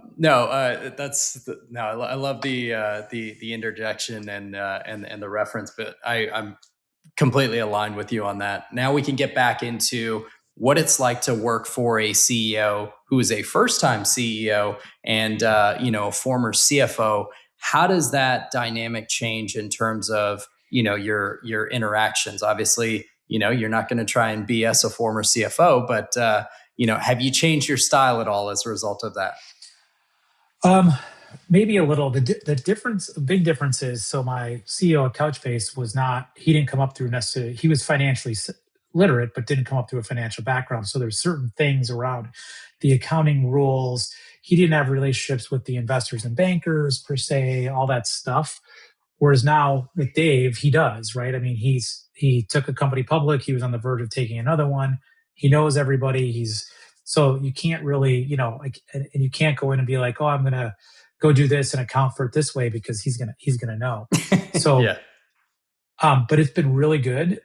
S1: love the interjection and the reference, but I'm completely aligned with you on that. Now we can get back into what it's like to work for a CEO who is a first-time CEO and a former CFO. How does that dynamic change in terms of your interactions? Obviously, you're not going to try and BS a former CFO, but have you changed your style at all as a result of that?
S2: Maybe a little. The big difference is, so my CEO at Couchbase he didn't come up through necessarily, he was financially literate, but didn't come up through a financial background. So there's certain things around the accounting rules. He didn't have relationships with the investors and bankers per se, all that stuff. Whereas now with Dave, he does, right? I mean, he took a company public. He was on the verge of taking another one. He knows everybody. So you can't really, and you can't go in and be like, oh, I'm going to go do this and account for it this way because he's going to know. So, but it's been really good.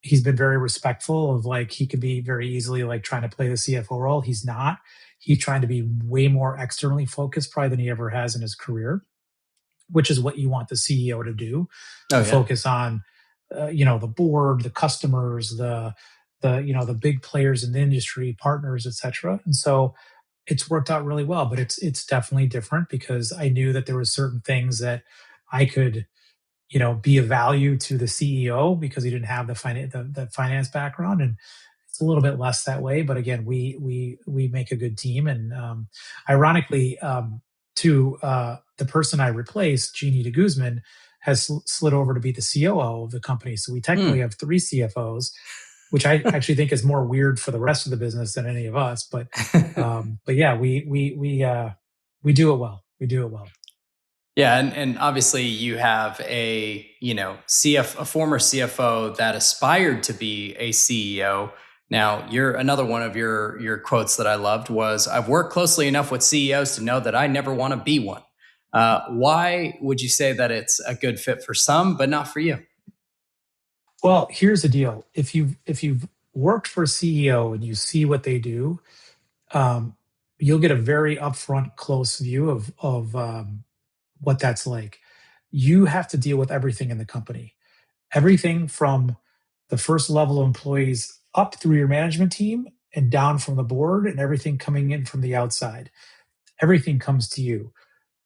S2: He's been very respectful of he could be very easily trying to play the CFO role. He's not. He's trying to be way more externally focused probably than he ever has in his career, which is what you want the CEO to do, focus on, the board, the customers, the big players in the industry, partners, et cetera. And so it's worked out really well, but it's definitely different because I knew that there were certain things that I could, be of value to the CEO because he didn't have the finance background, and it's a little bit less that way. But again, we make a good team, and ironically, the person I replaced, Jeannie de Guzman, has slid over to be the COO of the company. So we technically have 3 CFOs, which I actually think is more weird for the rest of the business than any of us. But yeah, we do it well. We do it well.
S1: Yeah, and obviously you have a a former CFO that aspired to be a CEO. Now, another one of your quotes that I loved was, "I've worked closely enough with CEOs to know that I never want to be one." Why would you say that it's a good fit for some, but not for you?
S2: Well, here's the deal: if you've worked for a CEO and you see what they do, you'll get a very upfront, close view of what that's like. You have to deal with everything in the company, everything from the first level of employees up through your management team and down from the board, and everything coming in from the outside. Everything comes to you.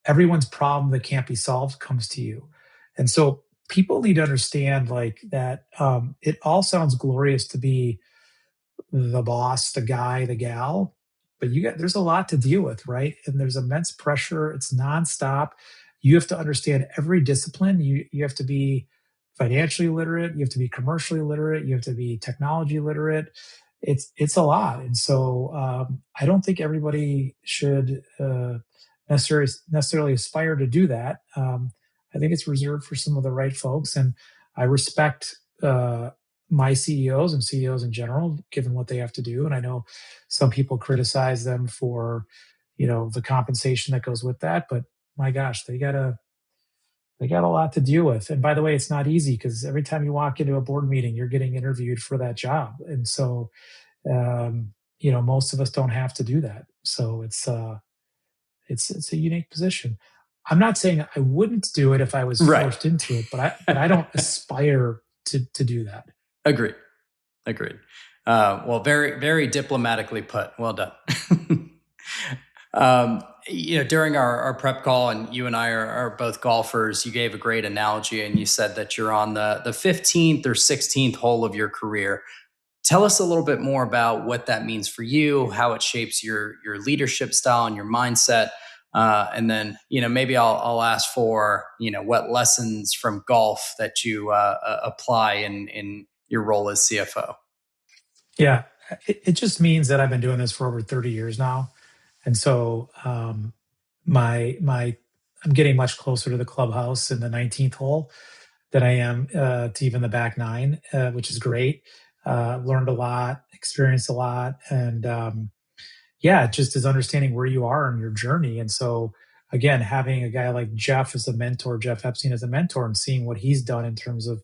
S2: Everyone's problem that can't be solved comes to you. And so people need to understand that it all sounds glorious to be the boss, the guy, the gal, but there's a lot to deal with, right? And there's immense pressure. It's nonstop. You have to understand every discipline. You have to be financially literate. You have to be commercially literate. You have to be technology literate. it's a lot. And so I don't think everybody should necessarily aspire to do that. I think it's reserved for some of the right folks, and I respect my CEOs and CEOs in general, given what they have to do. And I know some people criticize them for, the compensation that goes with that, but my gosh, they got a lot to deal with. And by the way, it's not easy because every time you walk into a board meeting, you're getting interviewed for that job. And so most of us don't have to do that. So it's a unique position. I'm not saying I wouldn't do it if I was
S1: Right.
S2: forced into it, but I don't aspire to do that.
S1: Agreed. Agreed. Well, very, very diplomatically put. Well done. During our prep call, and you and I are both golfers, you gave a great analogy, and you said that you're on the 15th or 16th hole of your career. Tell us a little bit more about what that means for you, how it shapes your leadership style and your mindset. And then, maybe I'll ask for, what lessons from golf that you apply in your role as CFO.
S2: Yeah, it just means that I've been doing this for over 30 years now, and so my I'm getting much closer to the clubhouse in the 19th hole than I am to even the back nine, which is great. Learned a lot, experienced a lot, and yeah, it just is understanding where you are in your journey. And so, again, having a guy like Jeff as a mentor, Jeff Epstein as a mentor, and seeing what he's done in terms of,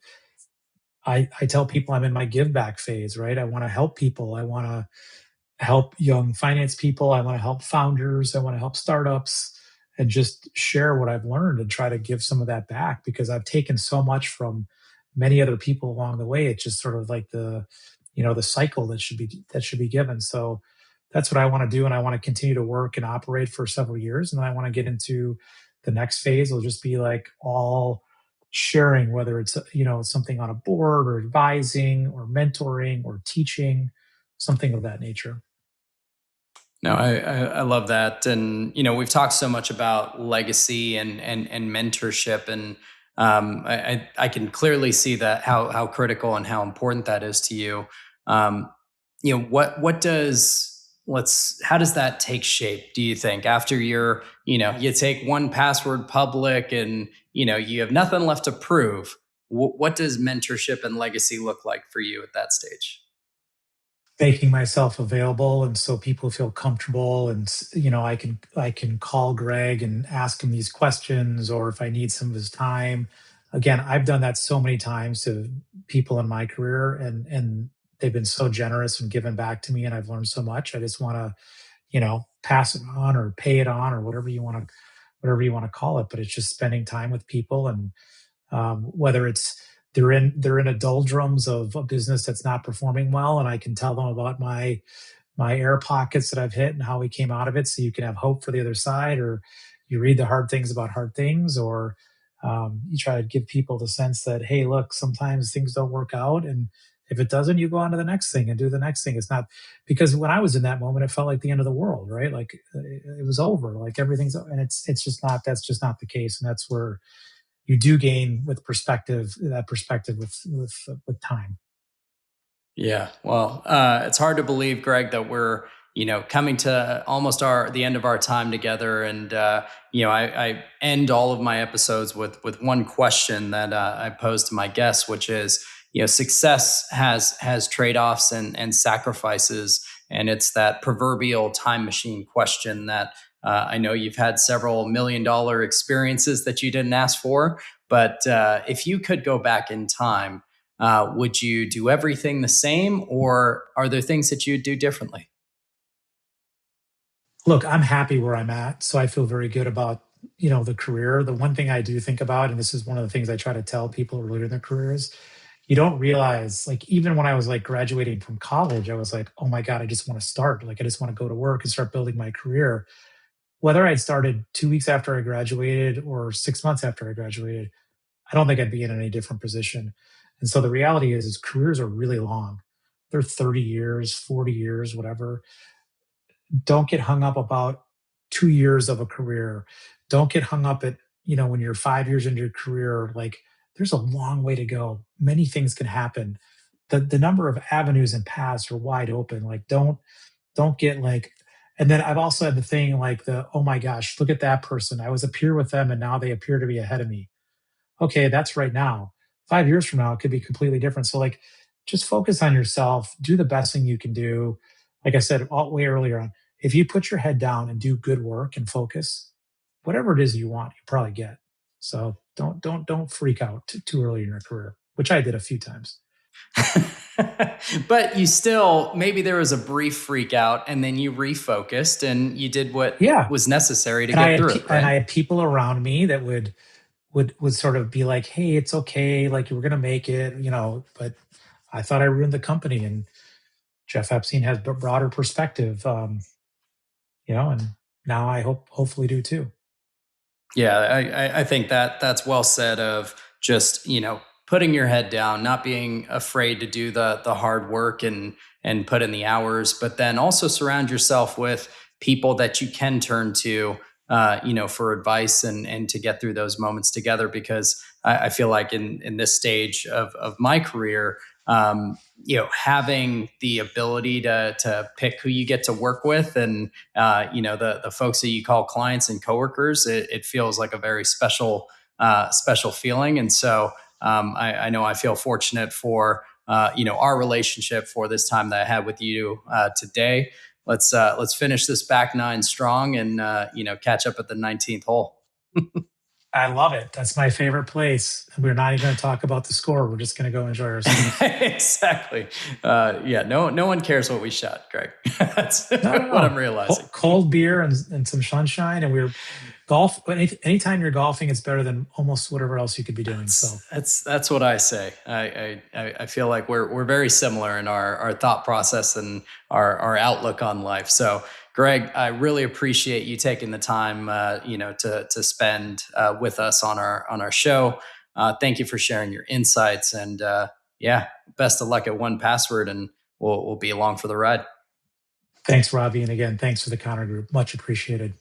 S2: I tell people I'm in my give back phase, right? I want to help people. I want to help young finance people. I want to help founders. I want to help startups and just share what I've learned and try to give some of that back because I've taken so much from many other people along the way. It's just sort of like the cycle that should be given. So that's what I want to do. And I want to continue to work and operate for several years. And then I want to get into the next phase. It'll just be like all sharing, whether it's, something on a board or advising or mentoring or teaching, something of that nature.
S1: No, I love that, and we've talked so much about legacy and mentorship, and I can clearly see that how critical and how important that is to you. Um, what does let's how does that take shape? Do you think after you take one password public and you have nothing left to prove? What does mentorship and legacy look like for you at that stage?
S2: Making myself available and so people feel comfortable and I can call Greg and ask him these questions or if I need some of his time. Again, I've done that so many times to people in my career and they've been so generous and given back to me and I've learned so much. I just want to, pass it on or pay it on or whatever you want to call it, but it's just spending time with people and whether it's they're in a doldrums of a business that's not performing well, and I can tell them about my air pockets that I've hit and how we came out of it, so you can have hope for the other side, or you read the hard things about hard things, or you try to give people the sense that hey, look, sometimes things don't work out, and if it doesn't, you go on to the next thing and do the next thing. It's not because when I was in that moment, it felt like the end of the world, right? Like it was over, like everything's, and it's just not. That's just not the case, and that's where you do gain with perspective, that perspective with time.
S1: Yeah, well, it's hard to believe, Greg, that we're coming to almost the end of our time together, and I end all of my episodes with one question that I pose to my guests, which is success has trade offs and sacrifices, and it's that proverbial time machine question that I know you've had several $1 million experiences that you didn't ask for, but if you could go back in time, would you do everything the same, or are there things that you'd do differently?
S2: Look, I'm happy where I'm at, so I feel very good about the career. The one thing I do think about, and this is one of the things I try to tell people earlier in their careers, you don't realize, like, even when I was like graduating from college, I was like, oh my God, I just want to start. Like, I just want to go to work and start building my career. Whether I'd started 2 weeks after I graduated or 6 months after I graduated, I don't think I'd be in any different position. And so the reality is careers are really long. They're 30 years, 40 years, whatever. Don't get hung up about 2 years of a career. Don't get hung up at, when you're 5 years into your career, like there's a long way to go. Many things can happen the number of avenues and paths are wide open. Like don't get like, and then I've also had the thing like the, oh my gosh, look at that person. I was a peer with them and now they appear to be ahead of me. Okay, that's right now. 5 years from now, it could be completely different. So like just focus on yourself, do the best thing you can do. Like I said all way earlier on, if you put your head down and do good work and focus, whatever it is you want, you probably get. So don't freak out too early in your career, which I did a few times.
S1: But you still, maybe there was a brief freak out and then you refocused and you did what
S2: Yeah.
S1: was necessary to
S2: And I
S1: get
S2: had
S1: through it,
S2: and
S1: right?
S2: I had people around me that would sort of be like, "Hey, it's okay. Like you were gonna make it, you know." But I thought I ruined the company, and Jeff Epstein has a broader perspective, and now I hopefully do too.
S1: Yeah, I think that that's well said of just, putting your head down, not being afraid to do the hard work and put in the hours, but then also surround yourself with people that you can turn to, for advice and to get through those moments together. Because I feel like in this stage of my career, having the ability to pick who you get to work with and the folks that you call clients and coworkers, it feels like a very special feeling. And so I know I feel fortunate for our relationship, for this time that I had with you today. Let's finish this back nine strong and catch up at the 19th hole.
S2: I love it. That's my favorite place. We're not even going to talk about the score. We're just going to go enjoy ourselves.
S1: Exactly. Yeah. No one cares what we shot, Greg. That's
S2: No, no,
S1: what I'm
S2: no.
S1: realizing.
S2: Cold beer and some sunshine, and we're golf. Anytime you're golfing, it's better than almost whatever else you could be doing. So
S1: That's what I say. I feel like we're very similar in our thought process and our outlook on life. So, Greg, I really appreciate you taking the time, to spend with us on our show. Thank you for sharing your insights, and yeah, best of luck at 1Password, and we'll be along for the ride.
S2: thanks, Ravi, and again, thanks for the counter group. Much appreciated.